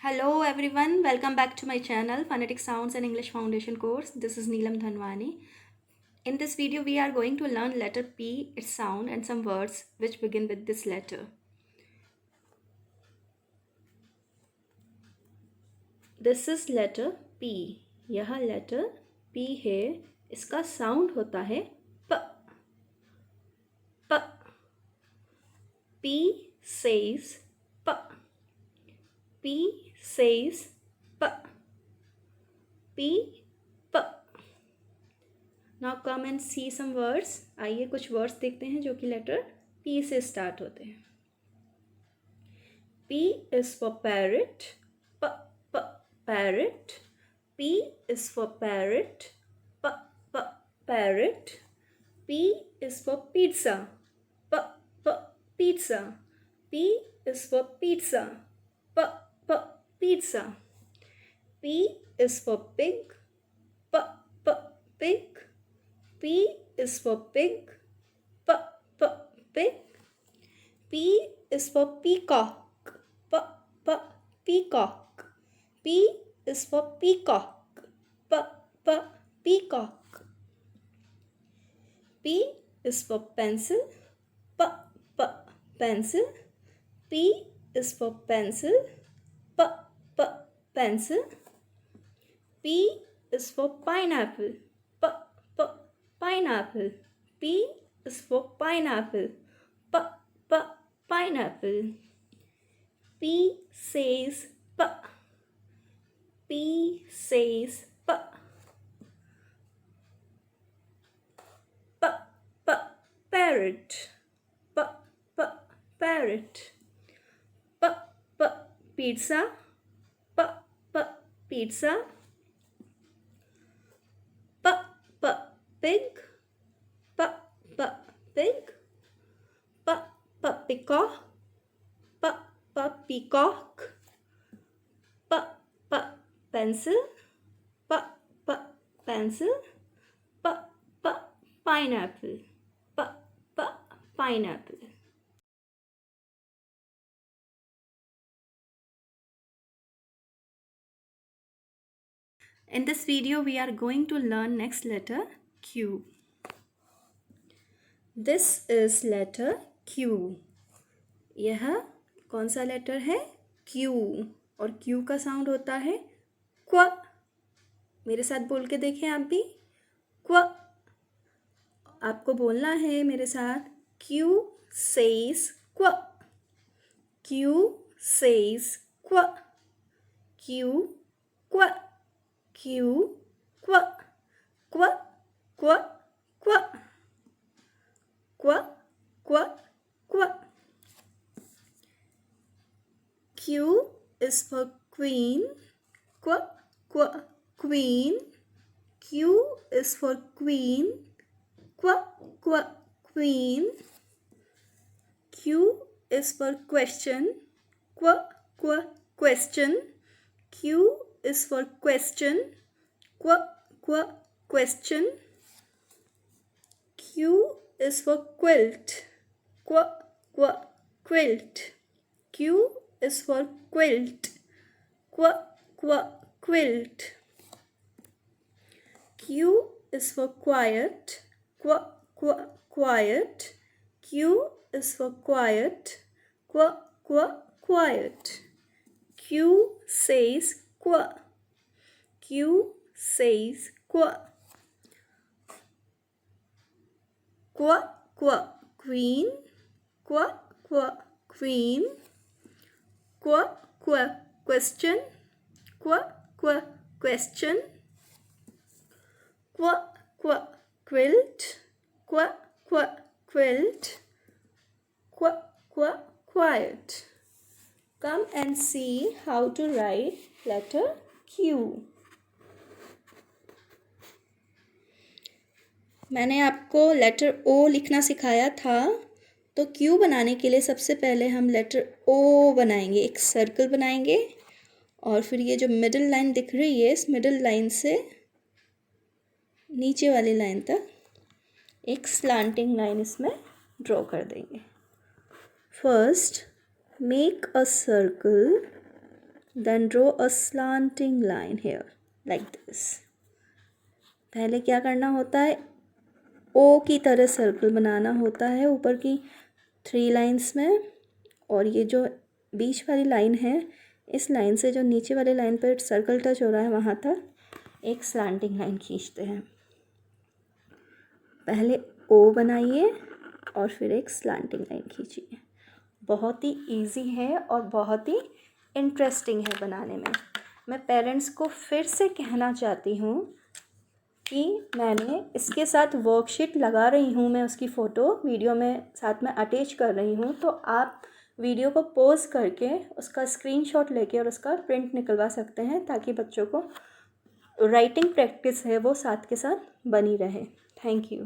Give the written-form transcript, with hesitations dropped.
Hello everyone, welcome back to my channel Phonetic Sounds and English Foundation course. This is Neelam Dhanwani. In this video we are going to learn letter P, its sound and some words which begin with this letter. This is letter P. यह letter P है. इसका sound होता है P. P. P says P. P says P. P. P. Now come and see some words. आइए कुछ words देखते हैं जो कि लेटर P से start होते हैं. P is for parrot. P. P. Parrot. P is for parrot. P. P. Parrot. P is for pizza. P. P. Pizza. P is for pizza. P. P. Pizza. P is for pig. P. P. Pig. P is for pig. P. P. Pig. P is for peacock. P. P. Peacock. P is for peacock. P. P. Peacock. P is for pencil. P. P. Pencil. P is for pencil. P. P. Pencil. P is for pineapple. P. P. Pineapple. P is for pineapple. P. P. Pineapple. P says P. P says P. P. P. Parrot. P. P. Parrot. P. P. Pizza. P. P. Pizza. P. P. Pig. P. P. Pig. P. P. Peacock. P. P. Peacock. P. P. Pencil. P. P. Pencil. P. P. Pineapple. P. P. Pineapple. In this video, we are going to learn next letter Q. This is letter Q. यह कौन सा letter है? Q. और Q का sound होता है क्व. मेरे साथ बोल के देखें आप भी. क्व. आपको बोलना है मेरे साथ. Q says क्व. Q says क्व. Q क्व. Q क्व. क्व. क्व. क्व. क्व. क्व. क्व. Q is for queen. Quo, quo, queen. Q is for queen. Quo, quo, queen. Q is for question. Quo, quo, question. Q is for question. Quo, quo, question. Q is for quilt. Quo, quo, quilt. Q is for quilt. Quo, quo, quilt. Q is for quiet. Quo, quo, quiet. Q is for quiet. Quo, quo, quiet. Q says quo. Q says quo. Quo, quo, queen. Quo, quo, queen. Quo, quo, question. Quo, quo, question. Quo, quo, quilt. Quo, quo, quilt. Quo, quo, quiet. Come and see how to write letter Q. मैंने आपको letter O लिखना सिखाया था. तो Q बनाने के लिए सबसे पहले हम लेटर O बनाएंगे. एक सर्कल बनाएंगे और फिर ये जो मिडिल लाइन दिख रही है, इस मिडिल लाइन से नीचे वाली लाइन तक एक स्लांटिंग लाइन इसमें ड्रॉ कर देंगे. First, make a circle Then draw a slanting line here like this. पहले क्या करना होता है, ओ की तरह सर्कल बनाना होता है ऊपर की 3 लाइंस में, और ये जो बीच वाली लाइन है, इस लाइन से जो नीचे वाली लाइन पर सर्कल टच हो रहा है वहाँ तक एक स्लैंटिंग लाइन खींचते हैं। पहले ओ बनाइए और फिर एक स्लैंटिंग लाइन खींचिए। बहुत ही इजी है और बहुत ही इंटरेस्टिंग है बनाने में। मैं पेरेंट्स को फिर से कहना चाहती हूँ कि मैंने इसके साथ वर्कशीट लगा रही हूँ, मैं उसकी फ़ोटो वीडियो में साथ में अटैच कर रही हूँ, तो आप वीडियो को पॉज करके उसका स्क्रीनशॉट लेके और उसका प्रिंट निकलवा सकते हैं, ताकि बच्चों को राइटिंग प्रैक्टिस है वो साथ के साथ बनी रहे। Thank you.